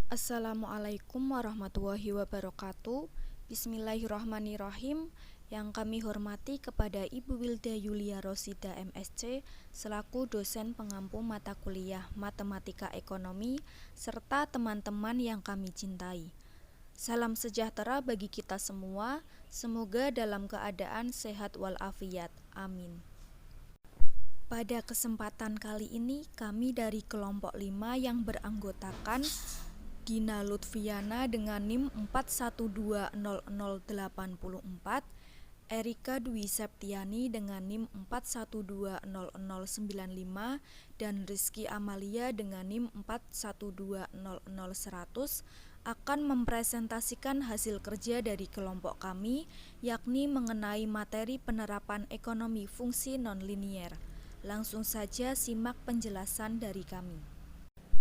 Assalamualaikum warahmatullahi wabarakatuh. Bismillahirrahmanirrahim. Yang kami hormati kepada Ibu Wilda Yulia Rosida MSc selaku dosen pengampu mata kuliah Matematika Ekonomi serta teman-teman yang kami cintai. Salam sejahtera bagi kita semua. Semoga dalam keadaan sehat walafiat. Amin. Pada kesempatan kali ini kami dari kelompok 5 yang beranggotakan Gina Lutfiana dengan NIM 41200084, Erika Dwi Septiani dengan NIM 41200095 dan Rizky Amalia dengan NIM 41200100 akan mempresentasikan hasil kerja dari kelompok kami, yakni mengenai materi penerapan ekonomi fungsi nonlinier. Langsung saja simak penjelasan dari kami.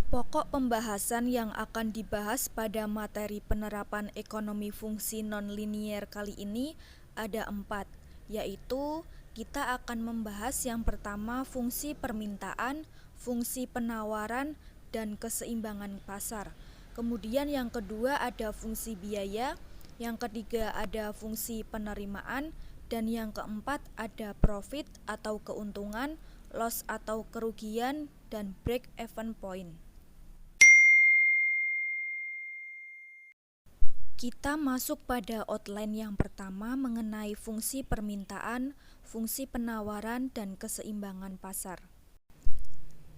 Pokok pembahasan yang akan dibahas pada materi penerapan ekonomi fungsi nonlinier kali ini ada 4, yaitu kita akan membahas yang pertama fungsi permintaan, fungsi penawaran, dan keseimbangan pasar. Kemudian yang kedua ada fungsi biaya, yang ketiga ada fungsi penerimaan, dan yang keempat ada profit atau keuntungan, loss atau kerugian, dan break even point. Kita masuk pada outline yang pertama mengenai fungsi permintaan, fungsi penawaran, dan keseimbangan pasar.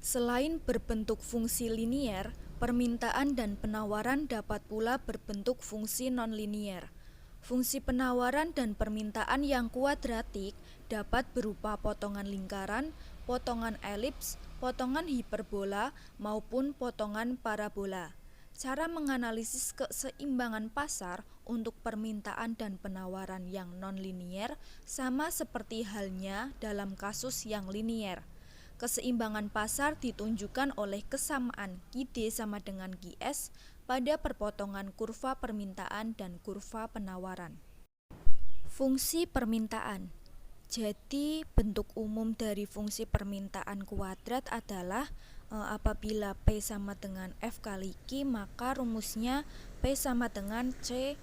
Selain berbentuk fungsi linier, permintaan dan penawaran dapat pula berbentuk fungsi nonlinier. Fungsi penawaran dan permintaan yang kuadratik dapat berupa potongan lingkaran, potongan elips, potongan hiperbola, maupun potongan parabola. Cara menganalisis keseimbangan pasar untuk permintaan dan penawaran yang nonlinier sama seperti halnya dalam kasus yang linier. Keseimbangan pasar ditunjukkan oleh kesamaan QD sama dengan QS pada perpotongan kurva permintaan dan kurva penawaran. Fungsi permintaan. Jadi bentuk umum dari fungsi permintaan kuadrat adalah apabila P sama dengan F kali Q, maka rumusnya P sama dengan C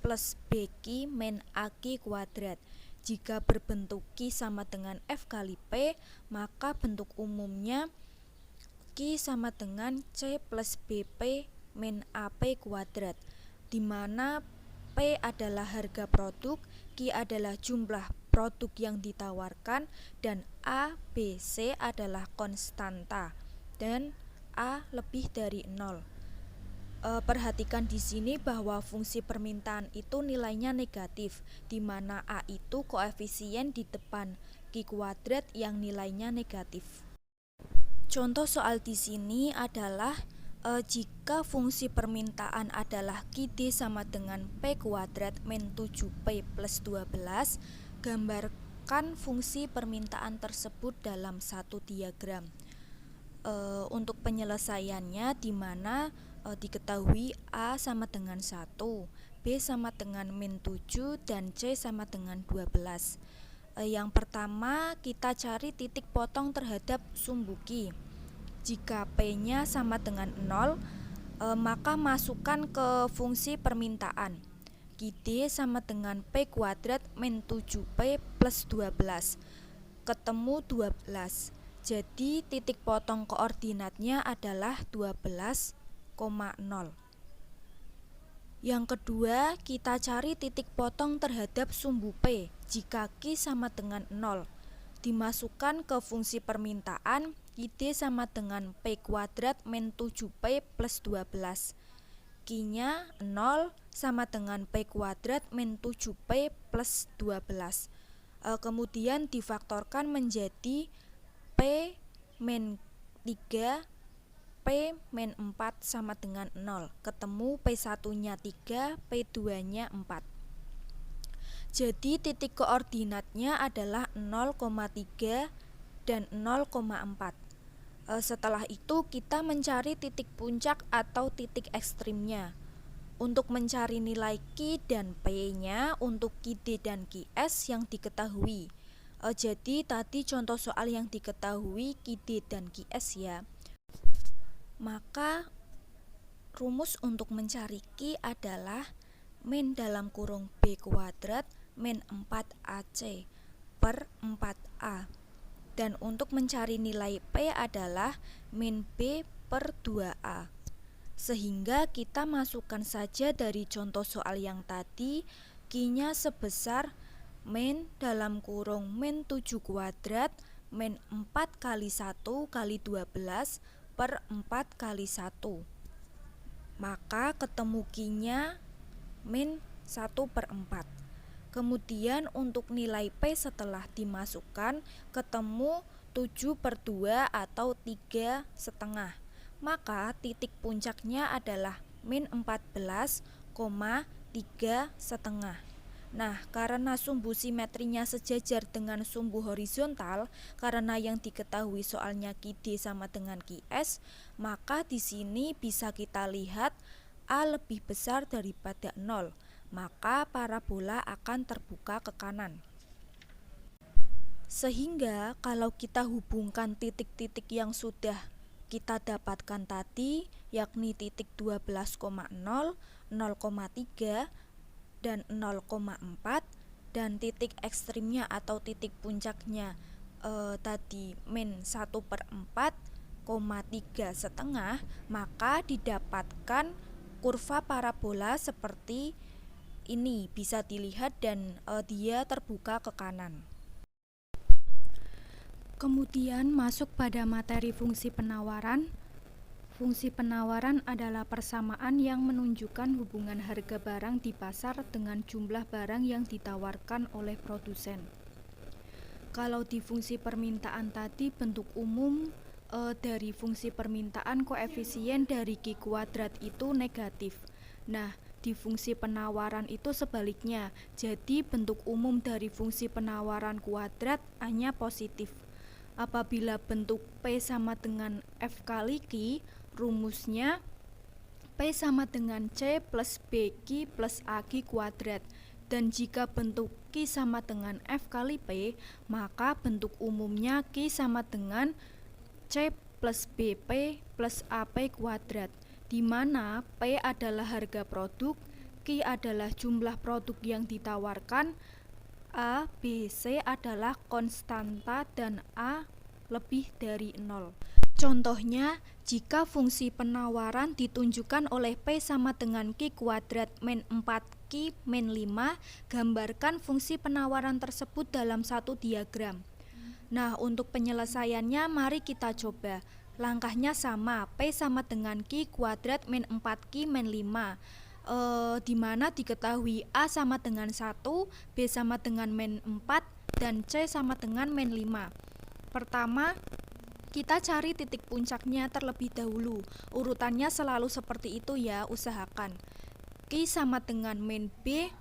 plus BQ min AK kuadrat. Jika berbentuk Q sama dengan F kali P, maka bentuk umumnya Q sama dengan C plus BP min AP kuadrat, di mana P adalah harga produk, Q adalah jumlah produk yang ditawarkan, dan A, B, C adalah konstanta, dan A lebih dari 0. Perhatikan di sini bahwa fungsi permintaan itu nilainya negatif, di mana A itu koefisien di depan Q kuadrat yang nilainya negatif. Contoh soal di sini adalah jika fungsi permintaan adalah QD sama dengan P kuadrat min 7P plus 12, gambarkan fungsi permintaan tersebut dalam satu diagram. Untuk penyelesaiannya di mana diketahui A sama dengan 1, B sama dengan min 7, dan C sama dengan 12. Yang pertama kita cari titik potong terhadap sumbu Q. Jika P-nya sama dengan 0, maka masukkan ke fungsi permintaan. QD sama dengan P kuadrat min 7P plus 12. Ketemu 12. Jadi titik potong koordinatnya adalah 12,0. Yang kedua, kita cari titik potong terhadap sumbu P jika Q sama dengan 0. Dimasukkan ke fungsi permintaan, QD sama dengan P kuadrat min 7P plus 12. Q-nya 0 sama dengan P kuadrat min 7P plus 12. Kemudian difaktorkan menjadi P min 3, P min 4 sama dengan 0. Ketemu P1-nya 3, P2-nya 4. Jadi titik koordinatnya adalah 0,3 dan 0,4. Setelah itu kita mencari titik puncak atau titik ekstrimnya. Untuk mencari nilai Q dan P-nya untuk QD dan QS yang diketahui. Jadi tadi contoh soal yang diketahui QD dan QS ya. Maka rumus untuk mencari Q adalah min dalam kurung B kuadrat min 4AC per 4A. Dan untuk mencari nilai P adalah min B per 2A. Sehingga kita masukkan saja dari contoh soal yang tadi, Q-nya sebesar min dalam kurung min 7 kuadrat min 4 kali 1 kali 12 per 4 kali 1. Maka ketemu Q-nya min 1 per 4. Kemudian untuk nilai P setelah dimasukkan ketemu 7 per 2 atau 3 setengah. Maka titik puncaknya adalah min 14,3 setengah. Nah, karena sumbu simetrinya sejajar dengan sumbu horizontal, karena yang diketahui soalnya QD sama dengan QS, maka di sini bisa kita lihat A lebih besar daripada 0, maka parabola akan terbuka ke kanan. Sehingga kalau kita hubungkan titik-titik yang sudah kita dapatkan tadi, yakni titik 12,0, 0,3, dan 0,4, dan titik ekstrimnya atau titik puncaknya tadi min 1 per 4,3 setengah, maka didapatkan kurva parabola seperti ini, bisa dilihat dan dia terbuka ke kanan. Kemudian masuk pada materi fungsi penawaran. Fungsi penawaran adalah persamaan yang menunjukkan hubungan harga barang di pasar dengan jumlah barang yang ditawarkan oleh produsen. Kalau di fungsi permintaan tadi, bentuk umum dari fungsi permintaan koefisien dari Q kuadrat itu negatif. Nah, di fungsi penawaran itu sebaliknya. Jadi bentuk umum dari fungsi penawaran kuadrat hanya positif. Apabila bentuk P sama dengan F kali Q, rumusnya P sama dengan C plus BQ plus AQ kuadrat. Dan jika bentuk Q sama dengan F kali P, maka bentuk umumnya Q sama dengan C plus BP plus AP kuadrat, di mana P adalah harga produk, Q adalah jumlah produk yang ditawarkan, A, B, C adalah konstanta, dan A lebih dari 0. Contohnya, jika fungsi penawaran ditunjukkan oleh P sama dengan Q kuadrat min 4Q min 5, gambarkan fungsi penawaran tersebut dalam satu diagram. Nah, untuk penyelesaiannya mari kita coba. Langkahnya sama, P sama dengan Q kuadrat min 4Q min 5. Di mana diketahui A sama dengan 1, B sama dengan min 4, dan C sama dengan min 5. Pertama, kita cari titik puncaknya terlebih dahulu. Urutannya selalu seperti itu ya, usahakan. Q sama dengan min B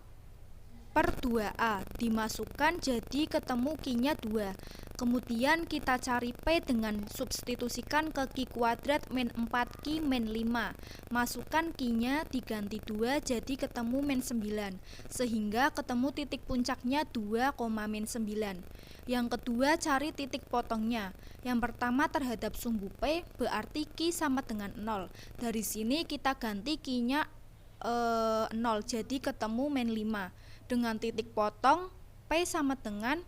per 2A, dimasukkan jadi ketemu Q-nya 2. Kemudian kita cari P dengan substitusikan ke Q kuadrat min 4Q min 5. Masukkan Q-nya diganti 2 jadi ketemu min 9. Sehingga ketemu titik puncaknya 2, min 9. Yang kedua, cari titik potongnya. Yang pertama terhadap sumbu P berarti Q sama dengan 0. Dari sini kita ganti Q-nya 0 jadi ketemu min 5. Dengan titik potong P sama dengan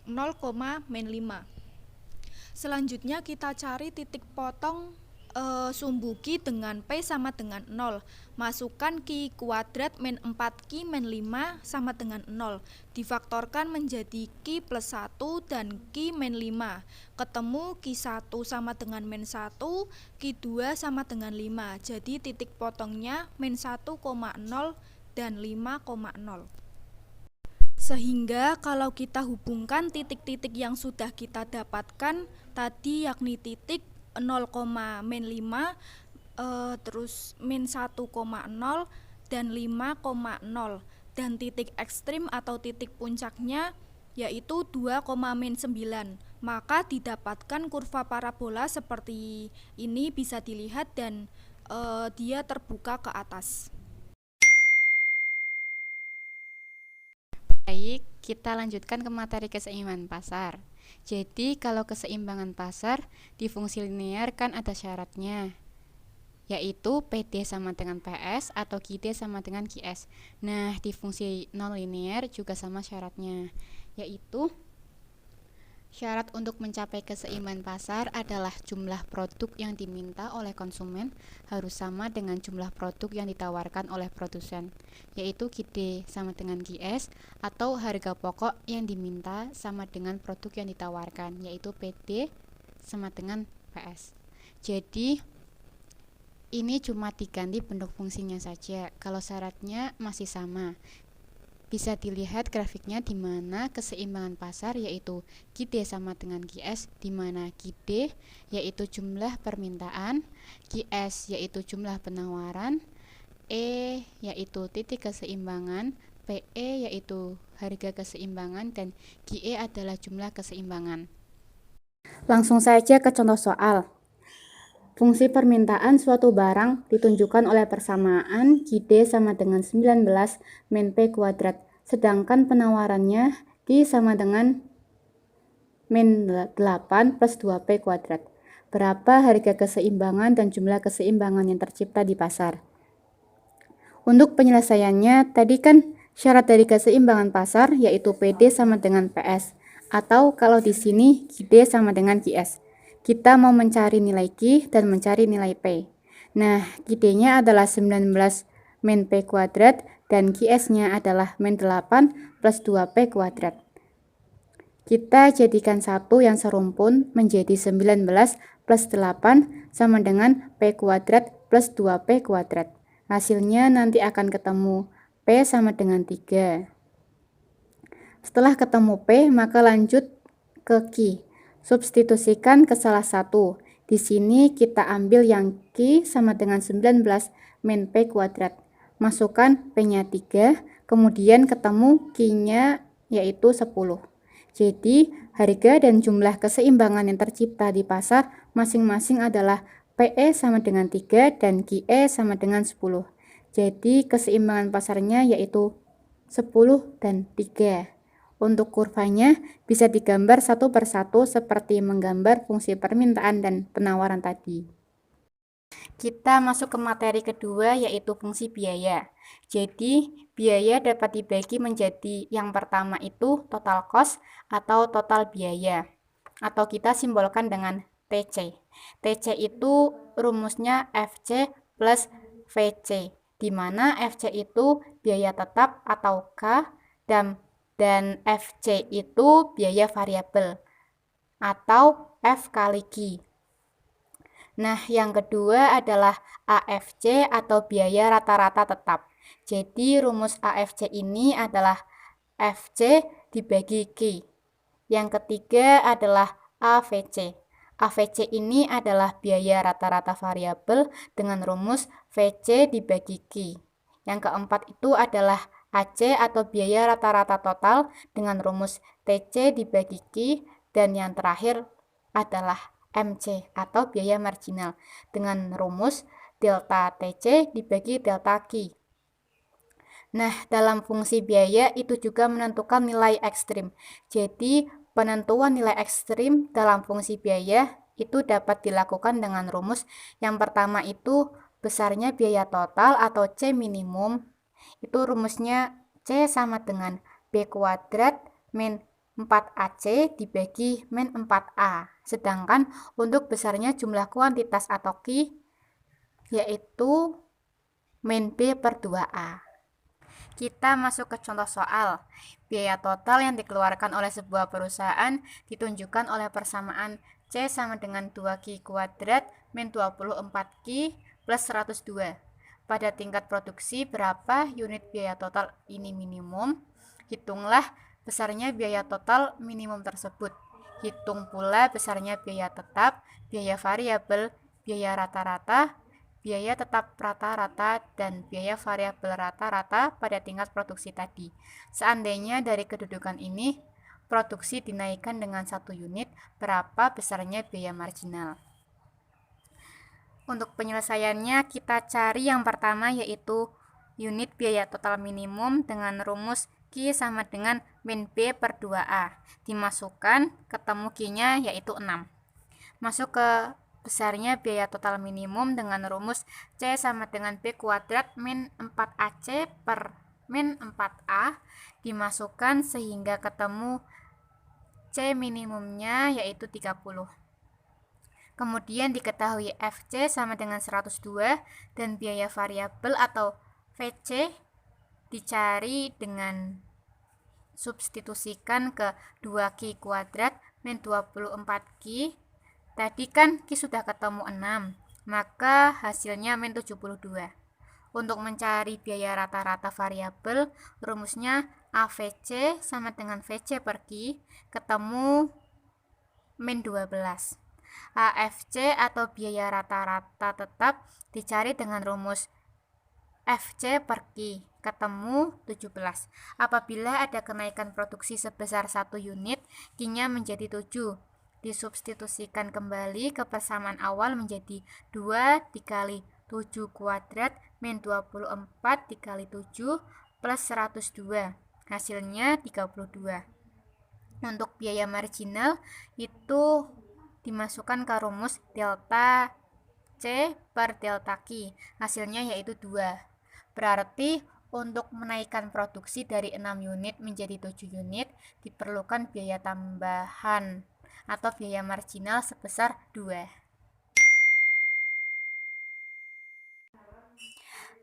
0, min 5. Selanjutnya kita cari titik potong sumbu Q dengan P sama dengan 0. Masukkan Q kuadrat min 4Q min 5 sama dengan 0. Difaktorkan menjadi Q plus 1 dan Q min 5. Ketemu Q1 sama dengan min 1, Q2 sama dengan 5. Jadi titik potongnya min 1,0 dan 5,0. Sehingga kalau kita hubungkan titik-titik yang sudah kita dapatkan tadi, yakni titik 0, min 5, terus min 1,0 dan 5,0, dan titik ekstrim atau titik puncaknya yaitu 2, min 9, maka didapatkan kurva parabola seperti ini, bisa dilihat dan dia terbuka ke atas. Baik, kita lanjutkan ke materi keseimbangan pasar. Jadi, kalau keseimbangan pasar di fungsi linear kan ada syaratnya, yaitu PD sama dengan PS atau QD sama dengan QS. Nah, di fungsi nonlinear juga sama syaratnya, yaitu syarat untuk mencapai keseimbangan pasar adalah jumlah produk yang diminta oleh konsumen harus sama dengan jumlah produk yang ditawarkan oleh produsen, yaitu QD sama dengan QS, atau harga pokok yang diminta sama dengan produk yang ditawarkan, yaitu PD sama dengan PS. Jadi, ini cuma diganti bentuk fungsinya saja, kalau syaratnya masih sama. Bisa dilihat grafiknya di mana keseimbangan pasar yaitu QD sama dengan QS, di mana QD yaitu jumlah permintaan, QS yaitu jumlah penawaran, E yaitu titik keseimbangan, PE yaitu harga keseimbangan, dan QE adalah jumlah keseimbangan. Langsung saja ke contoh soal. Fungsi permintaan suatu barang ditunjukkan oleh persamaan QD sama dengan 19 min P kuadrat, sedangkan penawarannya Q sama dengan min 8 plus 2P kuadrat. Berapa harga keseimbangan dan jumlah keseimbangan yang tercipta di pasar? Untuk penyelesaiannya, tadi kan syarat dari keseimbangan pasar yaitu PD sama dengan PS, atau kalau di sini QD sama dengan QS. Kita mau mencari nilai Q dan mencari nilai P. Nah, QD-nya adalah 19 min P kuadrat dan QS-nya adalah min 8 plus 2P kuadrat. Kita jadikan satu yang serumpun menjadi 19 plus 8 sama dengan P kuadrat plus 2P kuadrat. Hasilnya nanti akan ketemu P sama dengan 3. Setelah ketemu P, maka lanjut ke Q. Substitusikan ke salah satu. Di sini kita ambil yang Q sama dengan 19 min P kuadrat. Masukkan P-nya 3, kemudian ketemu Q-nya yaitu 10. Jadi, harga dan jumlah keseimbangan yang tercipta di pasar masing-masing adalah PE sama dengan 3 dan QE sama dengan 10. Jadi, keseimbangan pasarnya yaitu 10 dan 3. Untuk kurvanya bisa digambar satu persatu seperti menggambar fungsi permintaan dan penawaran tadi. Kita masuk ke materi kedua yaitu fungsi biaya. Jadi, biaya dapat dibagi menjadi yang pertama itu total cost atau total biaya, atau kita simbolkan dengan TC. TC itu rumusnya FC plus VC, di mana FC itu biaya tetap atau K dan FC itu biaya variabel atau F kali Q. Nah, yang kedua adalah AFC atau biaya rata-rata tetap. Jadi, rumus AFC ini adalah FC dibagi Q. Yang ketiga adalah AVC. AVC ini adalah biaya rata-rata variabel dengan rumus VC dibagi Q. Yang keempat itu adalah AC atau biaya rata-rata total dengan rumus TC dibagi Q, dan yang terakhir adalah MC atau biaya marginal dengan rumus delta TC dibagi delta Q. Nah, dalam fungsi biaya itu juga menentukan nilai ekstrim. Jadi, penentuan nilai ekstrim dalam fungsi biaya itu dapat dilakukan dengan rumus yang pertama itu besarnya biaya total atau C minimum. Itu rumusnya C sama dengan B kuadrat min 4AC dibagi min 4A. Sedangkan untuk besarnya jumlah kuantitas atau Q yaitu min B per 2A. Kita masuk ke contoh soal. Biaya total yang dikeluarkan oleh sebuah perusahaan ditunjukkan oleh persamaan C sama dengan 2Q kuadrat min 24Q plus 102. Pada tingkat produksi berapa unit biaya total ini minimum? Hitunglah besarnya biaya total minimum tersebut. Hitung pula besarnya biaya tetap, biaya variabel, biaya rata-rata, biaya tetap rata-rata, dan biaya variabel rata-rata pada tingkat produksi tadi. Seandainya dari kedudukan ini, produksi dinaikkan dengan 1 unit, berapa besarnya biaya marginal? Untuk penyelesaiannya, kita cari yang pertama yaitu unit biaya total minimum dengan rumus Q sama dengan min B per 2A. Dimasukkan, ketemu Q-nya yaitu 6. Masuk ke besarnya biaya total minimum dengan rumus C sama dengan B kuadrat min 4AC per min 4A dimasukkan sehingga ketemu C minimumnya yaitu 30. Kemudian diketahui FC sama dengan 102 dan biaya variabel atau VC dicari dengan substitusikan ke 2Q kuadrat min 24Q. Tadi kan Q sudah ketemu 6, maka hasilnya min 72. Untuk mencari biaya rata-rata variabel, rumusnya AVC sama dengan VC per Q ketemu min 12. AFC atau biaya rata-rata tetap dicari dengan rumus FC per Q ketemu 17. Apabila ada kenaikan produksi sebesar 1 unit, Q-nya menjadi 7. Disubstitusikan kembali ke persamaan awal menjadi 2 dikali 7 kuadrat min 24 dikali 7 plus 102. Hasilnya 32. Untuk biaya marginal itu dimasukkan ke rumus delta C per delta Q. Hasilnya yaitu 2. Berarti untuk menaikkan produksi dari 6 unit menjadi 7 unit diperlukan biaya tambahan atau biaya marginal sebesar 2.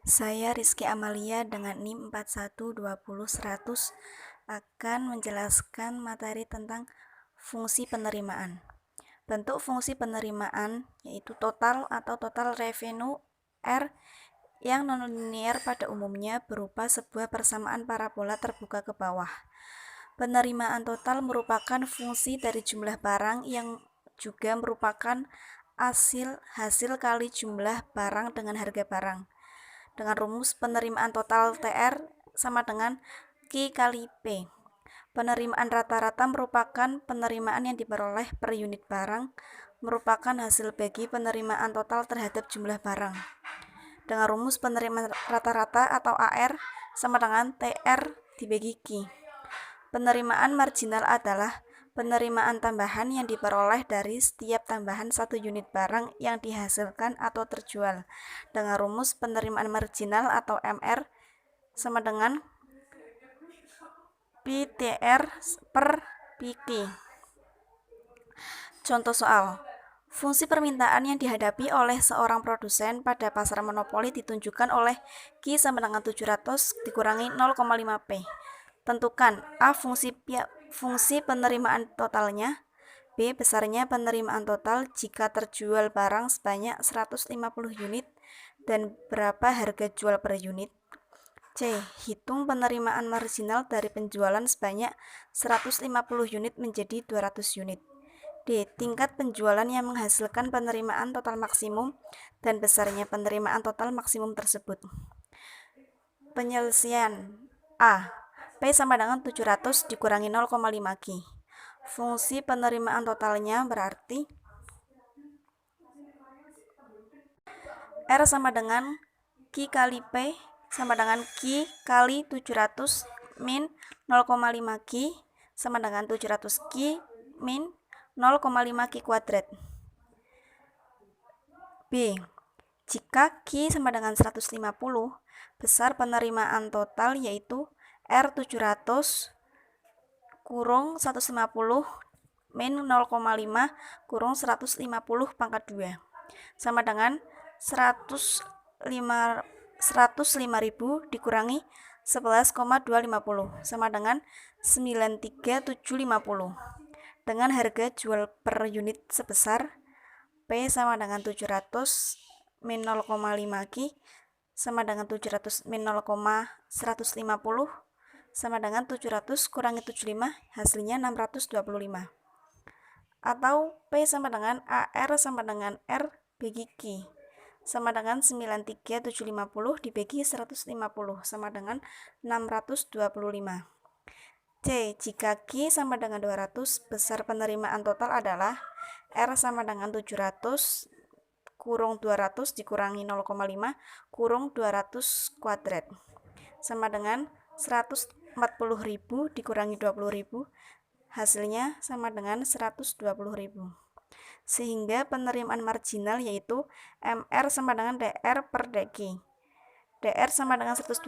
Saya Rizky Amalia dengan NIM 4120-100 akan menjelaskan materi tentang fungsi penerimaan. Bentuk fungsi penerimaan yaitu total atau total revenue R yang nonlinear pada umumnya berupa sebuah persamaan parabola terbuka ke bawah. Penerimaan total merupakan fungsi dari jumlah barang yang juga merupakan hasil kali jumlah barang dengan harga barang. Dengan rumus penerimaan total TR sama dengan Q kali P. Penerimaan rata-rata merupakan penerimaan yang diperoleh per unit barang, merupakan hasil bagi penerimaan total terhadap jumlah barang. Dengan rumus penerimaan rata-rata atau AR sama dengan TR dibagi Q. Penerimaan marginal adalah penerimaan tambahan yang diperoleh dari setiap tambahan 1 unit barang yang dihasilkan atau terjual. Dengan rumus penerimaan marginal atau MR sama dengan PTR per PT. Contoh soal. Fungsi permintaan yang dihadapi oleh seorang produsen pada pasar monopoli ditunjukkan oleh Q sama dengan 700 dikurangi 0,5 P. Tentukan A fungsi penerimaan totalnya, B besarnya penerimaan total jika terjual barang sebanyak 150 unit dan berapa harga jual per unit. C. Hitung penerimaan marginal dari penjualan sebanyak 150 unit menjadi 200 unit. D. Tingkat penjualan yang menghasilkan penerimaan total maksimum dan besarnya penerimaan total maksimum tersebut. Penyelesaian A. P sama dengan 700 dikurangi 0,5 Q. Fungsi penerimaan totalnya berarti R sama dengan Q kali P sama dengan Q kali 700 min 0,5 Q sama dengan 700 Q min 0,5 Q kuadrat. B. Jika Q sama dengan 150, besar penerimaan total yaitu R 700 kurung 150 min 0,5 kurung 150 pangkat 2 sama dengan 105.000 dikurangi 11,250 sama dengan 93.750 dengan harga jual per unit sebesar P sama dengan 700 min 0,5 Q sama dengan 700 min 0,150 sama dengan 700 kurangi 75 hasilnya 625. Atau P sama dengan AR sama dengan R bagi Q sama dengan 93.750 dibagi 150 sama dengan 625. C. Jika Q sama dengan 200, besar penerimaan total adalah R sama dengan 700 kurung 200 dikurangi 0,5 kurung 200 kuadrat sama dengan 140.000 dikurangi 20.000 hasilnya sama dengan 120.000. sehingga penerimaan marginal yaitu MR sama dengan DR per DQ. DR sama dengan 120.000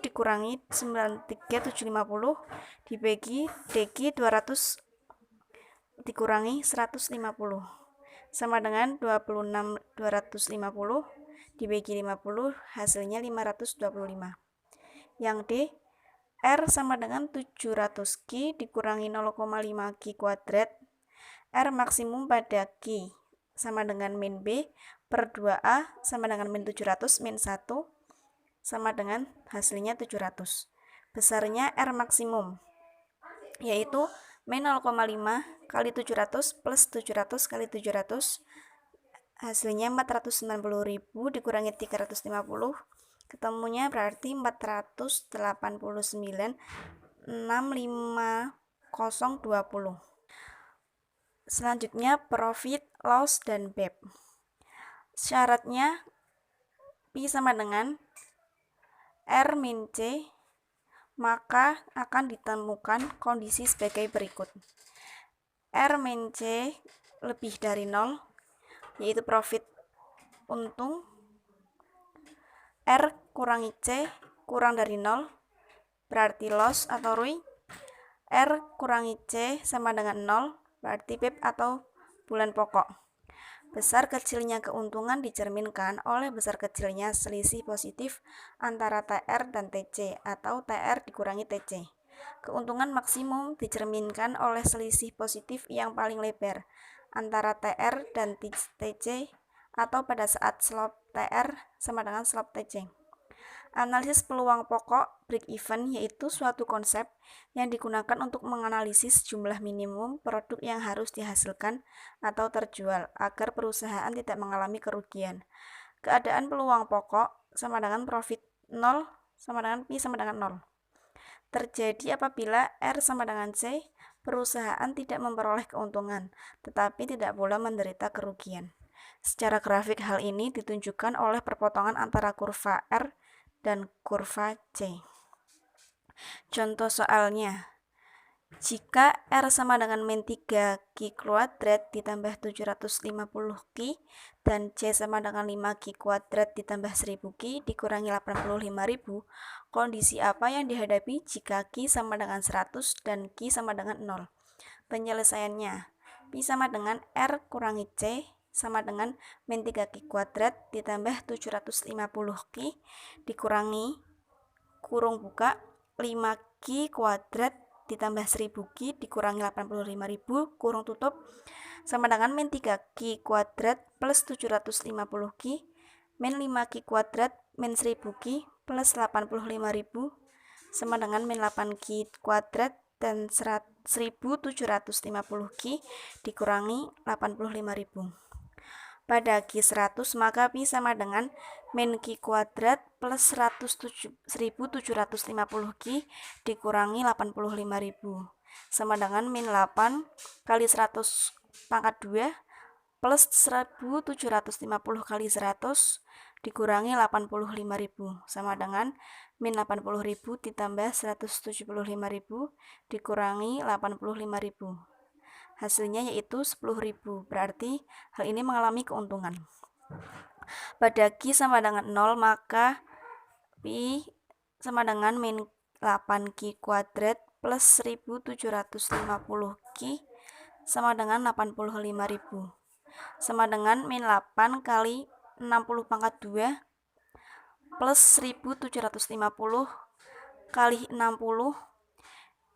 dikurangi 93.750 dibagi DQ 200 dikurangi 150 sama dengan 26.250 dibagi 50 hasilnya 525. Yang D, R sama dengan 700Q dikurangi 0,5 Q kuadrat. R maksimum pada Q sama dengan min B per 2A sama dengan min 700 min 1 sama dengan hasilnya 700. Besarnya R maksimum yaitu min 0,5 kali 700 plus 700 kali 700 hasilnya 490.000 dikurangi 350 ketemunya berarti 489,65020. Selanjutnya profit, loss, dan BEP. Syaratnya Pi sama dengan R min C, maka akan ditemukan kondisi sebagai berikut. R min C lebih dari 0, yaitu profit untung. R kurangi C kurang dari 0, berarti loss atau rugi. R kurangi C sama dengan 0, berarti BEP atau bulan pokok. Besar kecilnya keuntungan dicerminkan oleh besar kecilnya selisih positif antara TR dan TC atau TR dikurangi TC. Keuntungan maksimum dicerminkan oleh selisih positif yang paling lebar antara TR dan TC atau pada saat slope TR sama dengan slope TC. Analisis peluang pokok break even yaitu suatu konsep yang digunakan untuk menganalisis jumlah minimum produk yang harus dihasilkan atau terjual agar perusahaan tidak mengalami kerugian. Keadaan peluang pokok sama dengan profit 0 sama dengan Pi sama dengan 0. Terjadi apabila R sama dengan C, perusahaan tidak memperoleh keuntungan, tetapi tidak pula menderita kerugian. Secara grafik hal ini ditunjukkan oleh perpotongan antara kurva R dan kurva C. Contoh soalnya, jika R sama dengan min 3Q kuadrat ditambah 750Q dan C sama dengan 5Q kuadrat ditambah 1000Q dikurangi 85.000, kondisi apa yang dihadapi jika Q sama dengan 100 dan Q sama dengan 0? Penyelesaiannya, Pi sama dengan R kurangi C sama dengan min 3Q kuadrat ditambah 750Q dikurangi kurung buka 5Q kuadrat ditambah 1000Q dikurangi 85.000 kurung tutup sama dengan min 3Q kuadrat plus 750Q min 5Q kuadrat min 1000Q plus 85.000 sama dengan min 8Q kuadrat dan 1750Q dikurangi 85.000. Pada Q 100 maka Pi sama dengan min Q kuadrat plus 1750Q dikurangi 85.000 sama dengan min 8 kali 100 pangkat 2 plus 1750 kali 100 dikurangi 85.000 sama dengan min 80.000 ditambah 175.000 dikurangi 85.000. Hasilnya yaitu 10.000, berarti hal ini mengalami keuntungan. Pada Q sama dengan 0 maka Pi sama dengan min 8Q kuadrat plus 1750Q sama dengan 85.000 sama dengan min 8 kali 60 pangkat 2 plus 1750 kali 60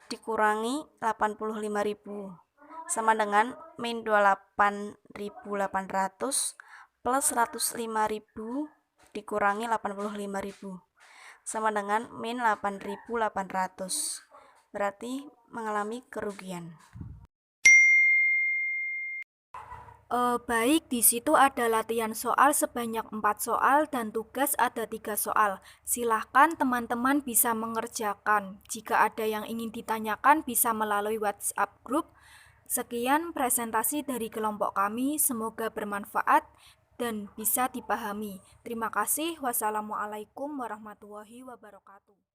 dikurangi 85.000 sama dengan min 28.800 plus 105.000 dikurangi 85.000 sama dengan min 8.800, berarti mengalami kerugian. Baik, di situ ada latihan soal sebanyak 4 soal dan tugas ada 3 soal. Silahkan teman-teman bisa mengerjakan. Jika ada yang ingin ditanyakan bisa melalui WhatsApp group. Sekian presentasi dari kelompok kami, semoga bermanfaat dan bisa dipahami. Terima kasih. Wassalamualaikum warahmatullahi wabarakatuh.